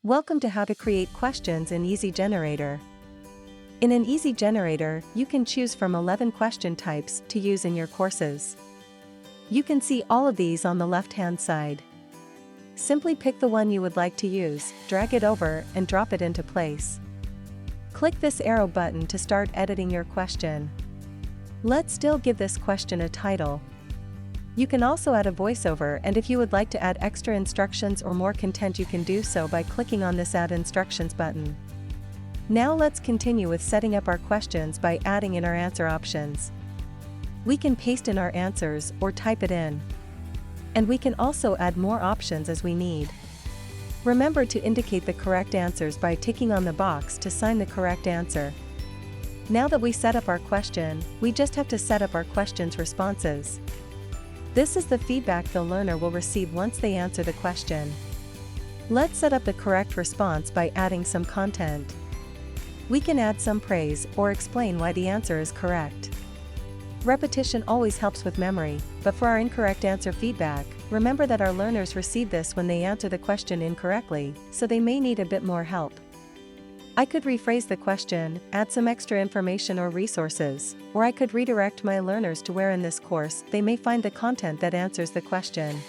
Welcome to How to Create Questions in Easygenerator. In an Easygenerator, you can choose from 11 question types to use in your courses. You can see all of these on the left-hand side. Simply pick the one you would like to use, drag it over, and drop it into place. Click this arrow button to start editing your question. Let's still give this question a title. You can also add a voiceover, and if you would like to add extra instructions or more content, you can do so by clicking on this Add Instructions button. Now let's continue with setting up our questions by adding in our answer options. We can paste in our answers or type it in. And we can also add more options as we need. Remember to indicate the correct answers by ticking on the box to sign the correct answer. Now that we set up our question, we just have to set up our question's responses. This is the feedback the learner will receive once they answer the question. Let's set up the correct response by adding some content. We can add some praise or explain why the answer is correct. Repetition always helps with memory, but for our incorrect answer feedback, remember that our learners receive this when they answer the question incorrectly, so they may need a bit more help. I could rephrase the question, add some extra information or resources, or I could redirect my learners to where in this course they may find the content that answers the question.